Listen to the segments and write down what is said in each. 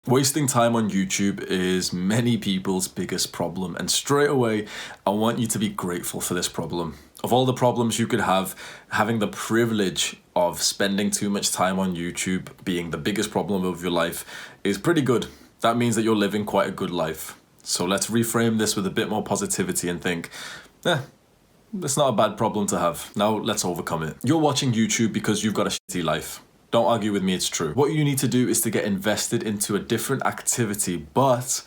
Wasting time on YouTube is many people's biggest problem, and straight away, I want you to be grateful for this problem. Of all the problems you could have, having the privilege of spending too much time on YouTube being the biggest problem of your life is pretty good. That means that you're living quite a good life. So let's reframe this with a bit more positivity and think, it's not a bad problem to have. Now let's overcome it. You're watching YouTube because you've got a shitty life. Don't argue with me, it's true. What you need to do is to get invested into a different activity, but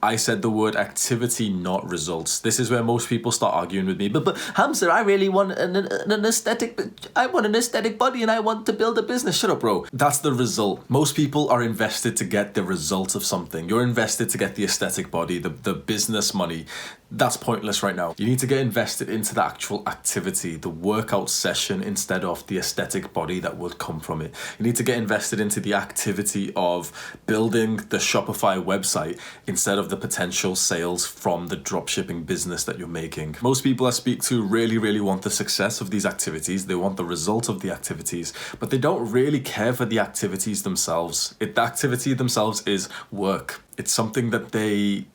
I said the word activity, not results. This is where most people start arguing with me. But Hamza, I really want an aesthetic. I want an aesthetic body and I want to build a business. Shut up, bro. That's the result. Most people are invested to get the result of something. You're invested to get the aesthetic body, the business money. That's pointless right now. You need to get invested into the actual activity, the workout session, instead of the aesthetic body that would come from it. You need to get invested into the activity of building the Shopify website instead of the potential sales from the dropshipping business that you're making. Most people I speak to really want the success of these activities. They want the result of the activities, but they don't really care for the activities themselves. The activity themselves is work. It's something that they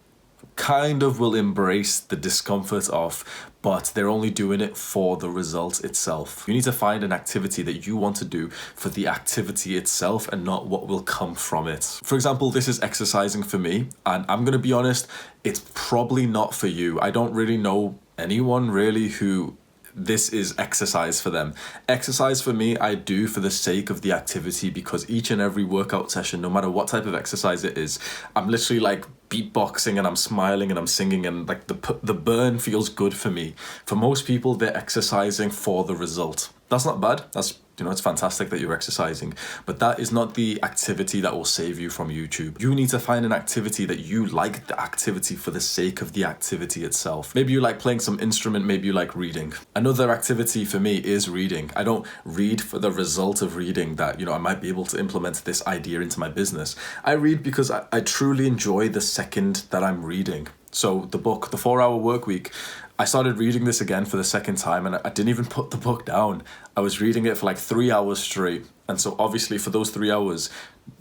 kind of will embrace the discomfort of, but they're only doing it for the result itself. You need to find an activity that you want to do for the activity itself and not what will come from it. For example, this is exercising for me, and I'm going to be honest, it's probably not for you. I don't really know anyone really who this is exercise for them. Exercise for me, I do for the sake of the activity, because each and every workout session, no matter what type of exercise it is, I'm literally like beatboxing and I'm smiling and I'm singing, and like the burn feels good for me. For most people, they're exercising for the result. That's not bad. That's, it's fantastic that you're exercising, but that is not the activity that will save you from YouTube. You need to find an activity that you like the activity for the sake of the activity itself. Maybe you like playing some instrument, maybe you like reading. Another activity for me is reading. I don't read for the result of reading that, I might be able to implement this idea into my business. I read because I truly enjoy the second that I'm reading. So the book, The 4-Hour Workweek, I started reading this again for the second time, and I didn't even put the book down. I was reading it for like 3 hours straight. And so obviously for those 3 hours,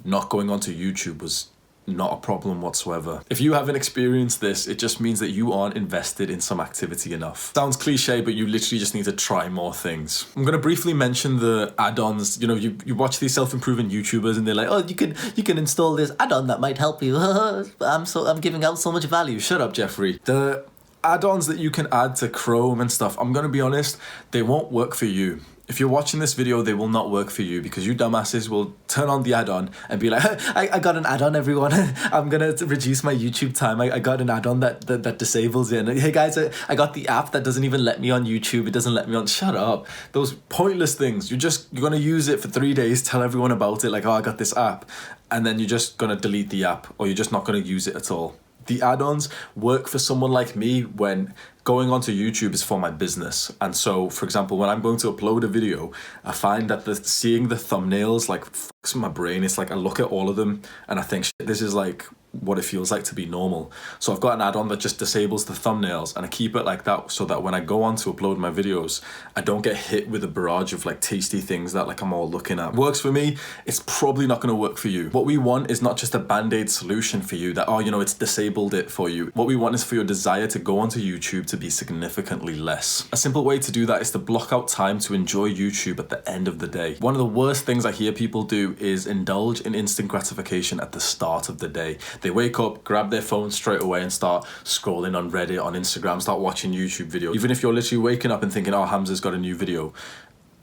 not going onto YouTube was not a problem whatsoever. If you haven't experienced this, it just means that you aren't invested in some activity enough. Sounds cliche, but you literally just need to try more things. I'm going to briefly mention the add-ons. You watch these self-improving YouTubers and they're like, oh, you can install this add-on that might help you. I'm giving out so much value. Shut up, Jeffrey. The add-ons that you can add to Chrome and stuff, I'm going to be honest, they won't work for you. If you're watching this video, they will not work for you, because you dumbasses will turn on the add-on and be like, I got an add-on, everyone. I'm going to reduce my YouTube time. I got an add-on that disables it. And hey guys, I got the app that doesn't even let me on YouTube. It doesn't let me on. Shut up. Those pointless things. You're going to use it for 3 days, tell everyone about it, like, oh, I got this app. And then you're just going to delete the app, or you're just not going to use it at all. The add-ons work for someone like me when going onto YouTube is for my business. And so, for example, when I'm going to upload a video, I find that seeing the thumbnails like fucks my brain. It's like I look at all of them and I think, shit, this is like what it feels like to be normal. So I've got an add-on that just disables the thumbnails, and I keep it like that so that when I go on to upload my videos, I don't get hit with a barrage of like tasty things that like I'm all looking at. Works for me, it's probably not going to work for you. What we want is not just a band-aid solution for you that, it's disabled it for you. What we want is for your desire to go onto YouTube to be significantly less. A simple way to do that is to block out time to enjoy YouTube at the end of the day. One of the worst things I hear people do is indulge in instant gratification at the start of the day. They wake up, grab their phone straight away and start scrolling on Reddit, on Instagram, start watching YouTube videos. Even if you're literally waking up and thinking, oh, Hamza's got a new video,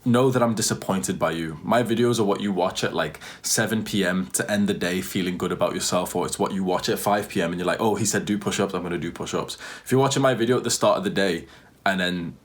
know that I'm disappointed by you. My videos are what you watch at like 7 p.m. to end the day feeling good about yourself, or it's what you watch at 5 p.m. and you're like, oh, he said do push-ups, I'm going to do push-ups. If you're watching my video at the start of the day and then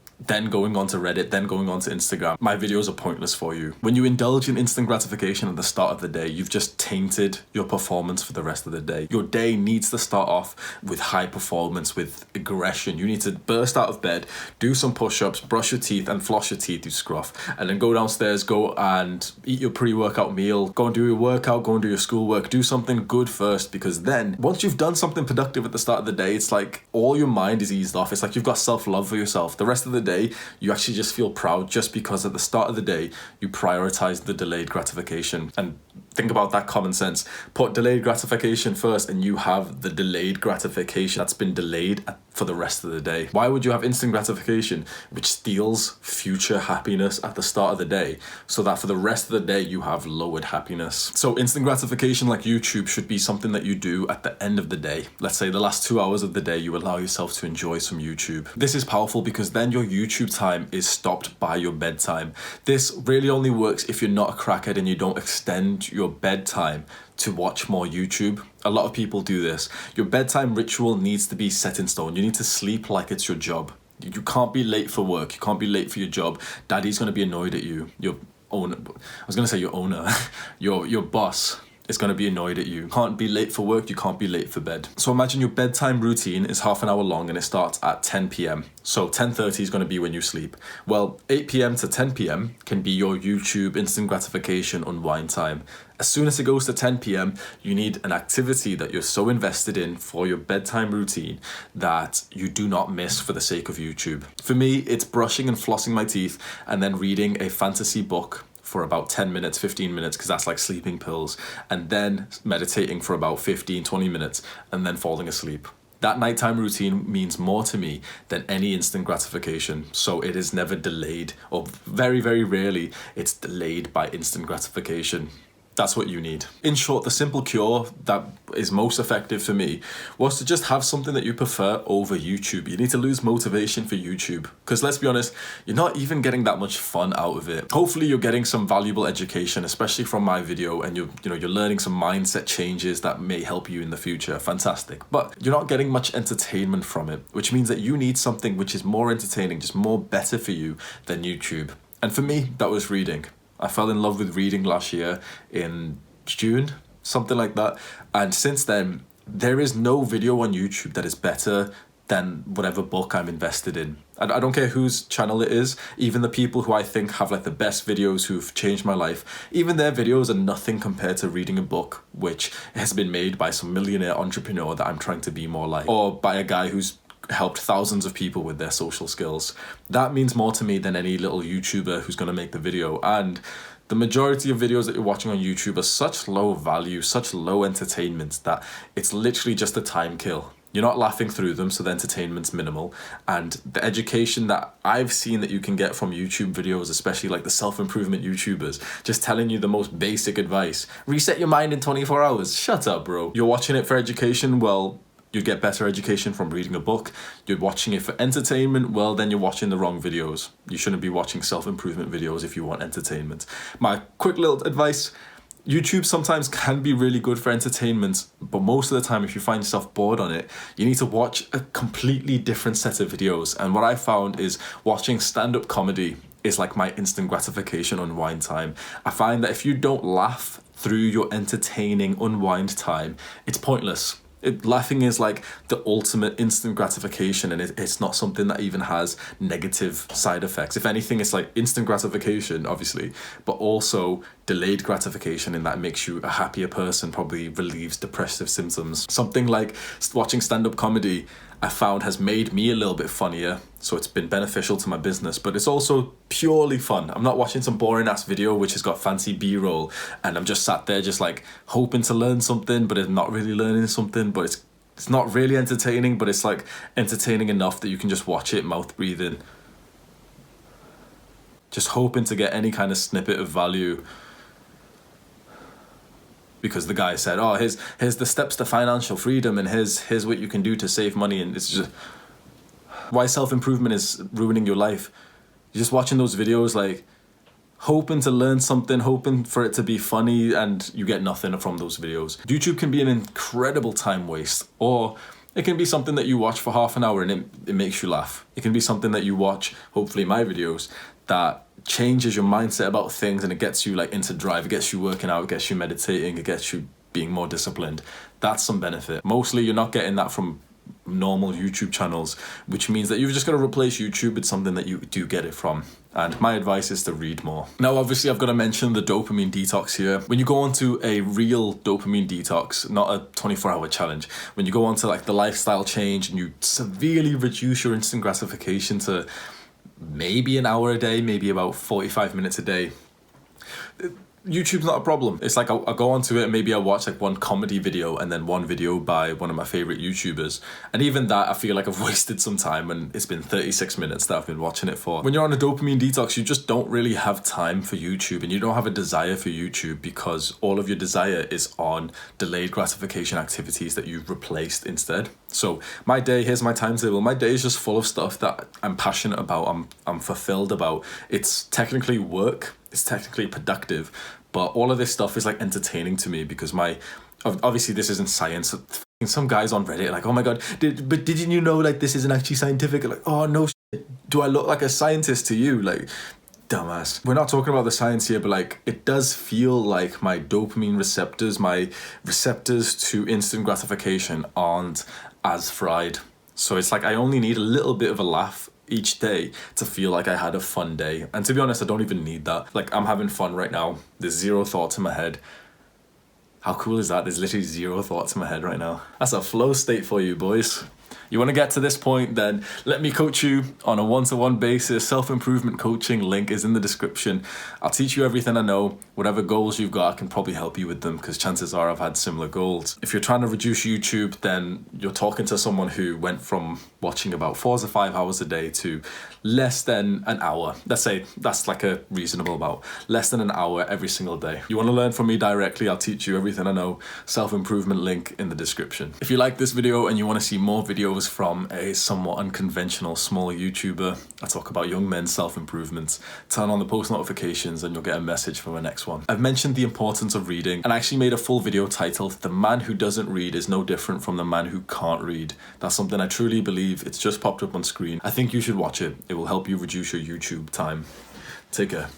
going on to Reddit, then going on to Instagram, my videos are pointless for you. When you indulge in instant gratification at the start of the day, you've just tainted your performance for the rest of the day. Your day needs to start off with high performance, with aggression. You need to burst out of bed, do some push-ups, brush your teeth and floss your teeth, you scruff, and then go downstairs, go and eat your pre-workout meal, go and do your workout, go and do your schoolwork, do something good first, because then once you've done something productive at the start of the day, it's like all your mind is eased off. It's like you've got self-love for yourself. The rest of the day, day, you actually just feel proud just because at the start of the day, you prioritize the delayed gratification. And think about that common sense. Put delayed gratification first and you have the delayed gratification that's been delayed for the rest of the day. Why would you have instant gratification, which steals future happiness at the start of the day, so that for the rest of the day you have lowered happiness? So instant gratification like YouTube should be something that you do at the end of the day. Let's say the last 2 hours of the day, you allow yourself to enjoy some YouTube. This is powerful because then your YouTube time is stopped by your bedtime. This really only works if you're not a crackhead and you don't extend your bedtime to watch more YouTube. A lot of people do this. Your bedtime ritual needs to be set in stone. You need to sleep like it's your job. You can't be late for work. You can't be late for your job. Daddy's going to be annoyed at you. Your owner, I was going to say your owner, your boss is going to be annoyed at you. You can't be late for work. You can't be late for bed. So imagine your bedtime routine is half an hour long and it starts at 10 p.m. So 10:30 is going to be when you sleep. Well, 8 p.m. to 10 p.m. can be your YouTube instant gratification unwind time. As soon as it goes to 10 p.m., you need an activity that you're so invested in for your bedtime routine that you do not miss for the sake of YouTube. For me, it's brushing and flossing my teeth and then reading a fantasy book for about 10 minutes, 15 minutes, because that's like sleeping pills, and then meditating for about 15, 20 minutes, and then falling asleep. That nighttime routine means more to me than any instant gratification. So it is never delayed, or very, very rarely it's delayed by instant gratification. That's what you need. In short, the simple cure that is most effective for me was to just have something that you prefer over YouTube. You need to lose motivation for YouTube, because let's be honest, you're not even getting that much fun out of it. Hopefully you're getting some valuable education, especially from my video, and you're learning some mindset changes that may help you in the future. Fantastic. But you're not getting much entertainment from it, which means that you need something which is more entertaining, just more better for you than YouTube. And for me, that was reading. I fell in love with reading last year in June, something like that. And since then, there is no video on YouTube that is better than whatever book I'm invested in. I don't care whose channel it is, even the people who I think have like the best videos who've changed my life, even their videos are nothing compared to reading a book which has been made by some millionaire entrepreneur that I'm trying to be more like, or by a guy who's helped thousands of people with their social skills. That means more to me than any little YouTuber who's going to make the video. And the majority of videos that you're watching on YouTube are such low value, such low entertainment, that it's literally just a time kill. You're not laughing through them, so the entertainment's minimal. And the education that I've seen that you can get from YouTube videos, especially like the self-improvement YouTubers, just telling you the most basic advice. Reset your mind in 24 hours. Shut up, bro. You're watching it for education? Well, you get better education from reading a book. You're watching it for entertainment, well, then you're watching the wrong videos. You shouldn't be watching self-improvement videos if you want entertainment. My quick little advice, YouTube sometimes can be really good for entertainment, but most of the time if you find yourself bored on it, you need to watch a completely different set of videos. And what I found is watching stand-up comedy is like my instant gratification unwind time. I find that if you don't laugh through your entertaining unwind time, it's pointless. Laughing is like the ultimate instant gratification, and it's not something that even has negative side effects. If anything, it's like instant gratification, obviously, but also delayed gratification in that it makes you a happier person, probably relieves depressive symptoms. Something like watching stand-up comedy, I found, has made me a little bit funnier, so it's been beneficial to my business, but it's also purely fun. I'm not watching some boring ass video which has got fancy B-roll and I'm just sat there just like hoping to learn something, but I'm not really learning something, but it's not really entertaining, but it's like entertaining enough that you can just watch it, mouth breathing, just hoping to get any kind of snippet of value. Because the guy said, oh, here's the steps to financial freedom, and here's what you can do to save money. And it's just why self-improvement is ruining your life. You're just watching those videos like hoping to learn something, hoping for it to be funny, and you get nothing from those videos. YouTube can be an incredible time waste, or it can be something that you watch for half an hour and it makes you laugh. It can be something that you watch, hopefully my videos, that changes your mindset about things, and it gets you like into drive, it gets you working out, it gets you meditating, it gets you being more disciplined. That's some benefit. Mostly you're not getting that from normal YouTube channels, which means that you've just got to replace YouTube with something that you do get it from. And my advice is to read more. Now, obviously, I've got to mention the dopamine detox here. When you go onto a real dopamine detox, not a 24-hour challenge, when you go onto like the lifestyle change and you severely reduce your instant gratification to maybe an hour a day, maybe about 45 minutes a day. YouTube's not a problem. It's like I'll go onto it and maybe I'll watch like one comedy video and then one video by one of my favorite YouTubers. And even that, I feel like I've wasted some time and it's been 36 minutes that I've been watching it for. When you're on a dopamine detox, you just don't really have time for YouTube and you don't have a desire for YouTube because all of your desire is on delayed gratification activities that you've replaced instead. So my day, here's my timetable. My day is just full of stuff that I'm passionate about, I'm fulfilled about. It's technically work. It's technically productive, but all of this stuff is like entertaining to me because obviously this isn't science. Some guys on Reddit are like, oh my god, didn't you know like this isn't actually scientific? Like, oh no shit, do I look like a scientist to you? Like, dumbass. We're not talking about the science here, but like it does feel like my dopamine receptors, my receptors to instant gratification aren't as fried. So it's like I only need a little bit of a laugh each day to feel like I had a fun day. And to be honest, I don't even need that. Like, I'm having fun right now. There's zero thoughts in my head. How cool is that? There's literally zero thoughts in my head right now. That's a flow state for you, boys. You want to get to this point, then let me coach you on a one-to-one basis. Self-improvement coaching link is in the description. I'll teach you everything I know. Whatever goals you've got, I can probably help you with them because chances are I've had similar goals. If you're trying to reduce YouTube, then you're talking to someone who went from watching about 4 to 5 hours a day to less than an hour. Let's say that's like a reasonable amount. Less than an hour every single day. You want to learn from me directly, I'll teach you everything I know. Self-improvement link in the description. If you like this video and you want to see more videos from a somewhat unconventional small YouTuber, I talk about young men's self-improvement, turn on the post notifications and you'll get a message for my next one. I've mentioned the importance of reading and I actually made a full video titled "The Man Who Doesn't Read is No Different from the Man Who Can't Read." That's something I truly believe. It's just popped up on screen. I think you should watch it. It will help you reduce your YouTube time. Take care.